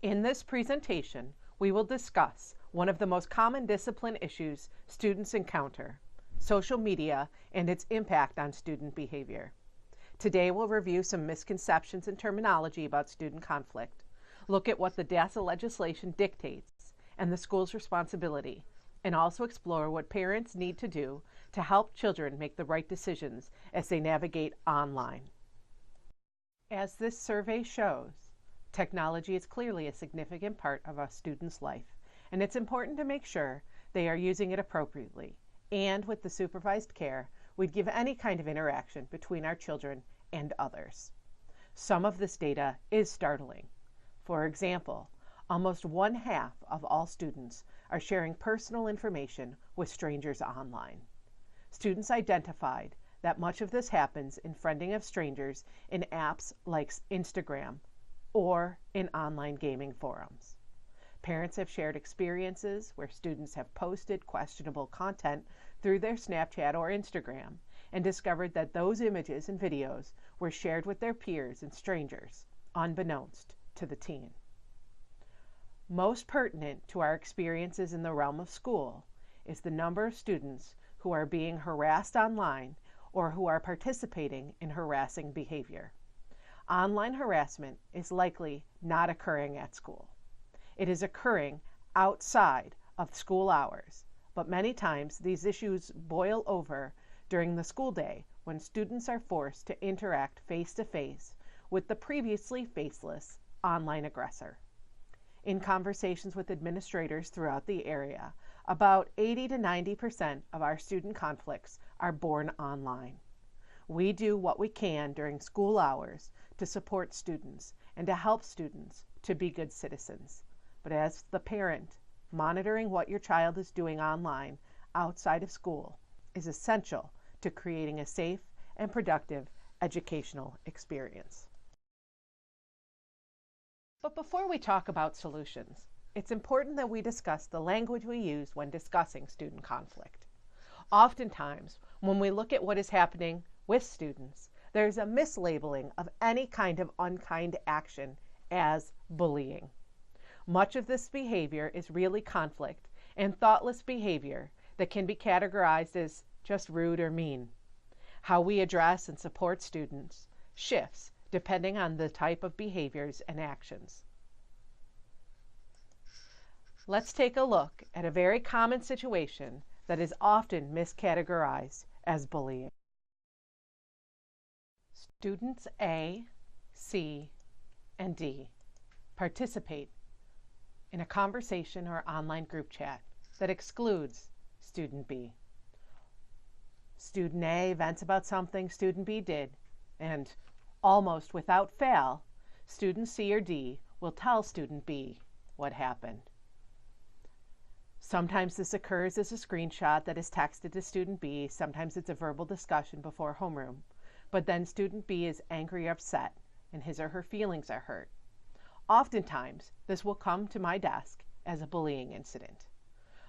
In this presentation, we will discuss one of the most common discipline issues students encounter, social media and its impact on student behavior. Today we'll review some misconceptions and terminology about student conflict, look at what the DASA legislation dictates and the school's responsibility, and also explore what parents need to do to help children make the right decisions as they navigate online. As this survey shows, technology is clearly a significant part of a student's life, and it's important to make sure they are using it appropriately. And with the supervised care, we'd give any kind of interaction between our children and others. Some of this data is startling. For example, almost 1/2 of all students are sharing personal information with strangers online. Students identified that much of this happens in friending of strangers in apps like Instagram or in online gaming forums. Parents have shared experiences where students have posted questionable content through their Snapchat or Instagram and discovered that those images and videos were shared with their peers and strangers, unbeknownst to the teen. Most pertinent to our experiences in the realm of school is the number of students who are being harassed online or who are participating in harassing behavior. Online harassment is likely not occurring at school. It is occurring outside of school hours, but many times these issues boil over during the school day when students are forced to interact face-to-face with the previously faceless online aggressor. In conversations with administrators throughout the area, about 80 to 90% of our student conflicts are born online. We do what we can during school hours to support students and to help students to be good citizens. But as the parent, monitoring what your child is doing online outside of school is essential to creating a safe and productive educational experience. But before we talk about solutions, it's important that we discuss the language we use when discussing student conflict. Oftentimes, when we look at what is happening with students, there's a mislabeling of any kind of unkind action as bullying. Much of this behavior is really conflict and thoughtless behavior that can be categorized as just rude or mean. How we address and support students shifts depending on the type of behaviors and actions. Let's take a look at a very common situation that is often miscategorized as bullying. Students A, C, and D participate in a conversation or online group chat that excludes student B. Student A vents about something student B did, and almost without fail, student C or D will tell student B what happened. Sometimes this occurs as a screenshot that is texted to student B, sometimes it's a verbal discussion before homeroom, but then student B is angry or upset and his or her feelings are hurt. Oftentimes, this will come to my desk as a bullying incident.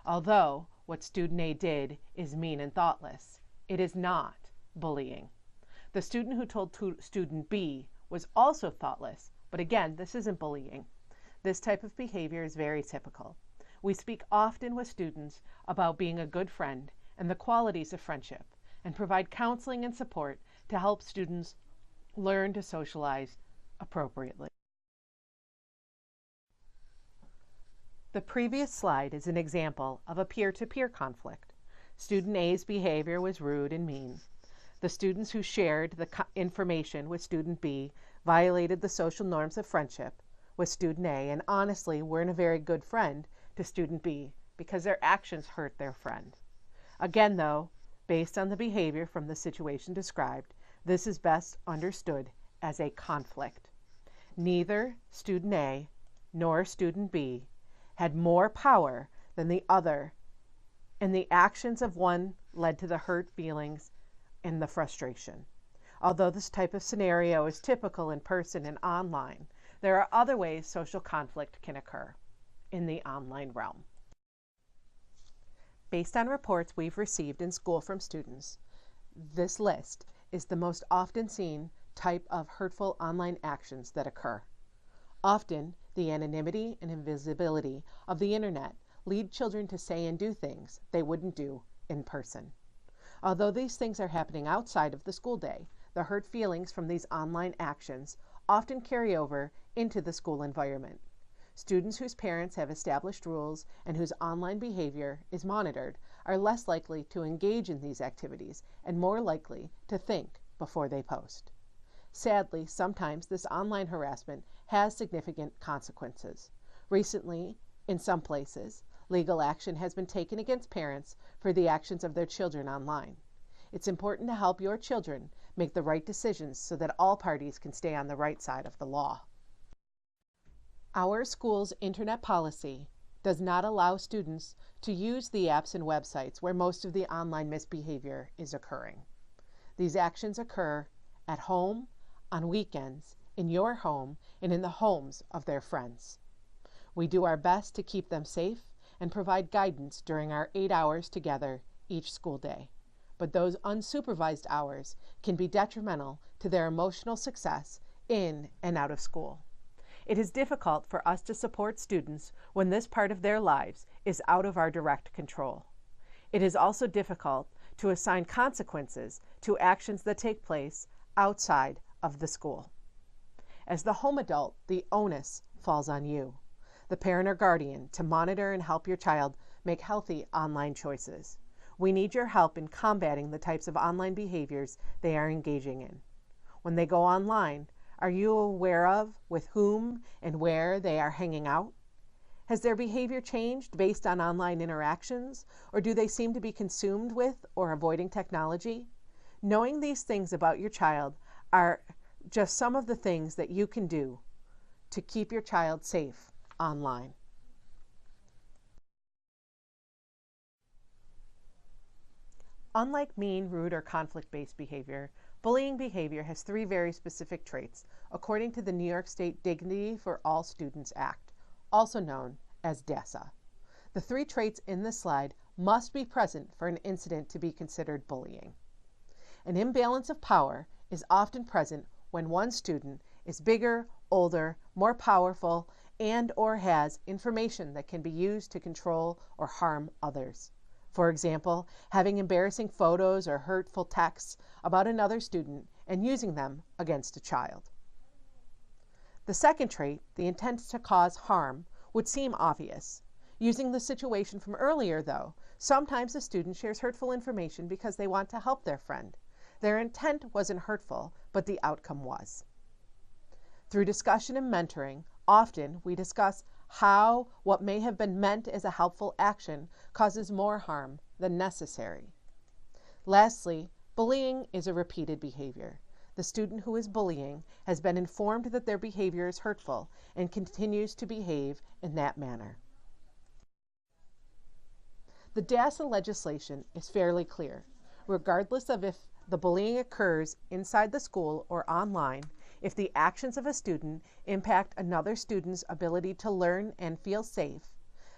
Although what student A did is mean and thoughtless, it is not bullying. The student who told student B was also thoughtless, but again, this isn't bullying. This type of behavior is very typical. We speak often with students about being a good friend and the qualities of friendship, and provide counseling and support to help students learn to socialize appropriately. The previous slide is an example of a peer-to-peer conflict. Student A's behavior was rude and mean. The students who shared the information with student B violated the social norms of friendship with student A and honestly weren't a very good friend to student B because their actions hurt their friend. Again though, based on the behavior from the situation described, this is best understood as a conflict. Neither student A nor student B had more power than the other, and the actions of one led to the hurt feelings and the frustration. Although this type of scenario is typical in person and online, there are other ways social conflict can occur in the online realm. Based on reports we've received in school from students, this list is the most often seen type of hurtful online actions that occur. Often, the anonymity and invisibility of the internet lead children to say and do things they wouldn't do in person. Although these things are happening outside of the school day, the hurt feelings from these online actions often carry over into the school environment. Students whose parents have established rules and whose online behavior is monitored are less likely to engage in these activities and more likely to think before they post. Sadly, sometimes this online harassment has significant consequences. Recently, in some places, legal action has been taken against parents for the actions of their children online. It's important to help your children make the right decisions so that all parties can stay on the right side of the law. Our school's internet policy does not allow students to use the apps and websites where most of the online misbehavior is occurring. These actions occur at home, on weekends, in your home, and in the homes of their friends. We do our best to keep them safe and provide guidance during our 8 hours together each school day. But those unsupervised hours can be detrimental to their emotional success in and out of school. It is difficult for us to support students when this part of their lives is out of our direct control. It is also difficult to assign consequences to actions that take place outside of the school. As the home adult, the onus falls on you, the parent or guardian, to monitor and help your child make healthy online choices. We need your help in combating the types of online behaviors they are engaging in. When they go online, are you aware of with whom and where they are hanging out? Has their behavior changed based on online interactions, or do they seem to be consumed with or avoiding technology? Knowing these things about your child are just some of the things that you can do to keep your child safe online. Unlike mean, rude, or conflict-based behavior, bullying behavior has 3 very specific traits, according to the New York State Dignity for All Students Act, also known as DASA. The 3 traits in this slide must be present for an incident to be considered bullying. An imbalance of power is often present when one student is bigger, older, more powerful, and/or has information that can be used to control or harm others. For example, having embarrassing photos or hurtful texts about another student and using them against a child. The second trait, the intent to cause harm, would seem obvious. Using the situation from earlier, though, sometimes a student shares hurtful information because they want to help their friend. Their intent wasn't hurtful, but the outcome was. Through discussion and mentoring, often we discuss how what may have been meant as a helpful action causes more harm than necessary. Lastly, bullying is a repeated behavior. The student who is bullying has been informed that their behavior is hurtful and continues to behave in that manner. The DASA legislation is fairly clear. Regardless of if the bullying occurs inside the school or online, if the actions of a student impact another student's ability to learn and feel safe,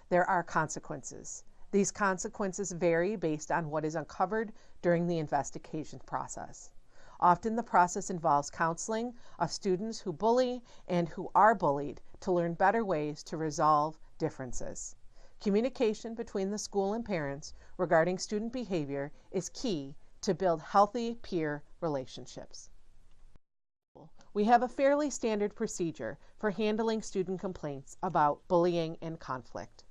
there are consequences. These consequences vary based on what is uncovered during the investigation process. Often the process involves counseling of students who bully and who are bullied to learn better ways to resolve differences. Communication between the school and parents regarding student behavior is key to build healthy peer relationships. We have a fairly standard procedure for handling student complaints about bullying and conflict.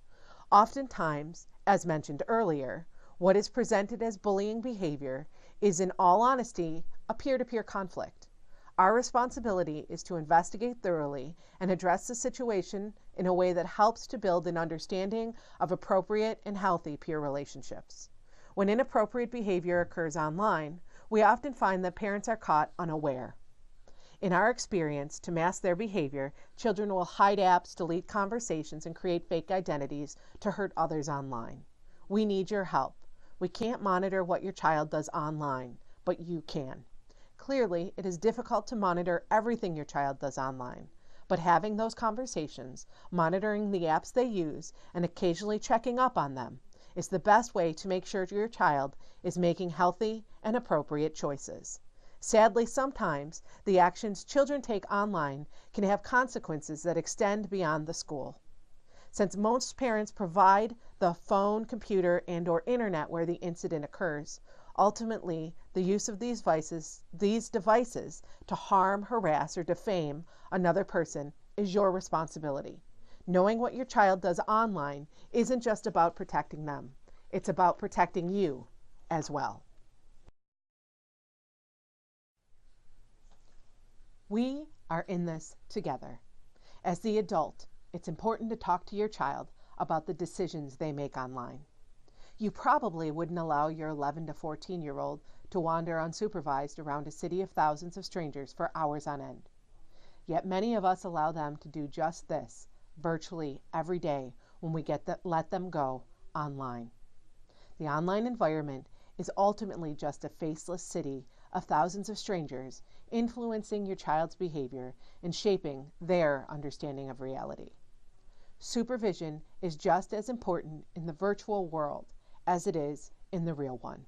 Oftentimes, as mentioned earlier, what is presented as bullying behavior is, in all honesty, a peer-to-peer conflict. Our responsibility is to investigate thoroughly and address the situation in a way that helps to build an understanding of appropriate and healthy peer relationships. When inappropriate behavior occurs online, we often find that parents are caught unaware. In our experience, to mask their behavior, children will hide apps, delete conversations, and create fake identities to hurt others online. We need your help. We can't monitor what your child does online, but you can. Clearly, it is difficult to monitor everything your child does online, but having those conversations, monitoring the apps they use, and occasionally checking up on them is the best way to make sure your child is making healthy and appropriate choices. Sadly, sometimes the actions children take online can have consequences that extend beyond the school. Since most parents provide the phone, computer, and/or internet where the incident occurs, ultimately the use of these devices to harm, harass, or defame another person is your responsibility. Knowing what your child does online isn't just about protecting them, it's about protecting you as well. We are in this together. As the adult, it's important to talk to your child about the decisions they make online. You probably wouldn't allow your 11 to 14-year-old to wander unsupervised around a city of thousands of strangers for hours on end. Yet many of us allow them to do just this virtually every day when we let them go online. The online environment is ultimately just a faceless city of thousands of strangers influencing your child's behavior and shaping their understanding of reality. Supervision is just as important in the virtual world as it is in the real one.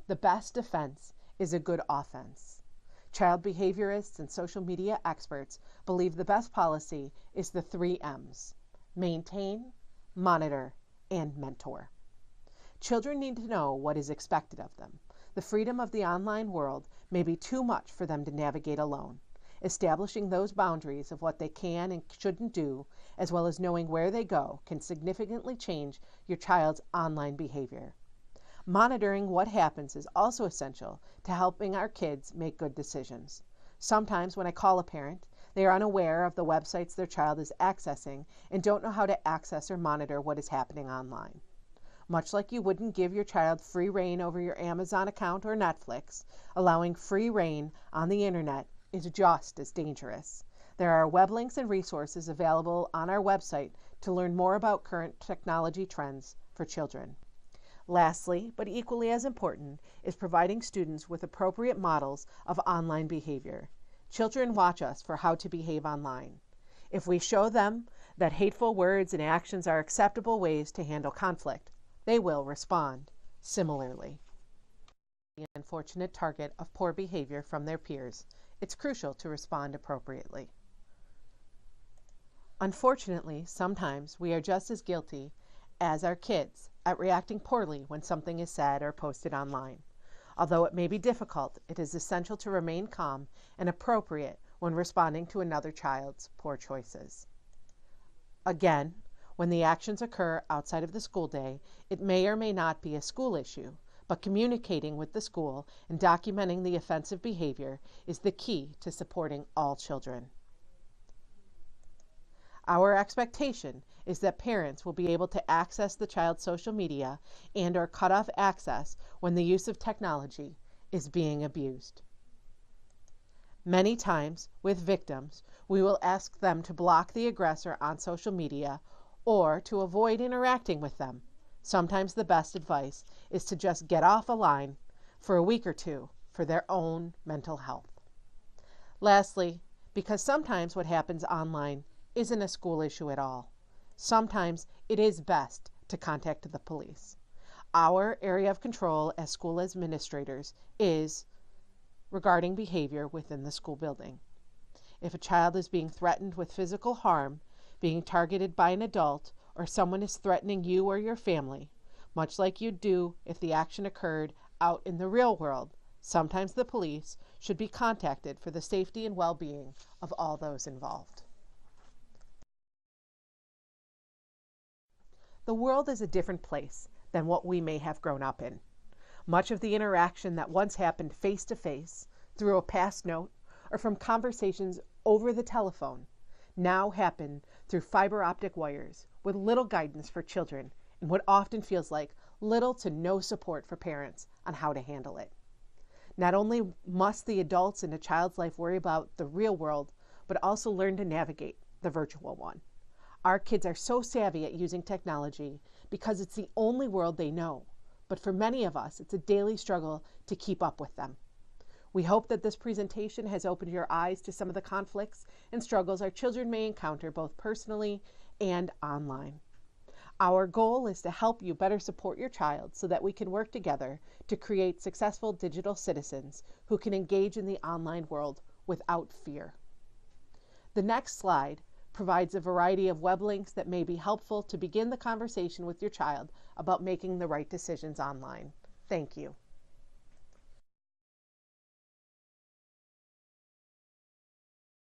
The best defense is a good offense. Child behaviorists and social media experts believe the best policy is the 3 M's: maintain, monitor, and mentor. Children need to know what is expected of them. The freedom of the online world may be too much for them to navigate alone. Establishing those boundaries of what they can and shouldn't do, as well as knowing where they go, can significantly change your child's online behavior. Monitoring what happens is also essential to helping our kids make good decisions. Sometimes when I call a parent, they are unaware of the websites their child is accessing and don't know how to access or monitor what is happening online. Much like you wouldn't give your child free reign over your Amazon account or Netflix, allowing free reign on the internet is just as dangerous. There are web links and resources available on our website to learn more about current technology trends for children. Lastly, but equally as important, is providing students with appropriate models of online behavior. Children watch us for how to behave online. If we show them that hateful words and actions are acceptable ways to handle conflict, they will respond similarly. The unfortunate target of poor behavior from their peers, it's crucial to respond appropriately. Unfortunately, sometimes we are just as guilty as our kids at reacting poorly when something is said or posted online. Although it may be difficult, it is essential to remain calm and appropriate when responding to another child's poor choices. Again, when the actions occur outside of the school day, it may or may not be a school issue, but communicating with the school and documenting the offensive behavior is the key to supporting all children. Our expectation is that parents will be able to access the child's social media and/or cut off access when the use of technology is being abused. Many times, with victims, we will ask them to block the aggressor on social media or to avoid interacting with them. Sometimes the best advice is to just get off a line for a week or two for their own mental health. Lastly, because sometimes what happens online isn't a school issue at all, sometimes it is best to contact the police. Our area of control as school administrators is regarding behavior within the school building. If a child is being threatened with physical harm, being targeted by an adult, or someone is threatening you or your family, much like you'd do if the action occurred out in the real world, sometimes the police should be contacted for the safety and well-being of all those involved. The world is a different place than what we may have grown up in. Much of the interaction that once happened face-to-face, through a pass note, or from conversations over the telephone, now happen through fiber optic wires with little guidance for children and what often feels like little to no support for parents on how to handle it. Not only must the adults in a child's life worry about the real world, but also learn to navigate the virtual one. Our kids are so savvy at using technology because it's the only world they know, but for many of us, it's a daily struggle to keep up with them. We hope that this presentation has opened your eyes to some of the conflicts and struggles our children may encounter both personally and online. Our goal is to help you better support your child so that we can work together to create successful digital citizens who can engage in the online world without fear. The next slide provides a variety of web links that may be helpful to begin the conversation with your child about making the right decisions online. Thank you.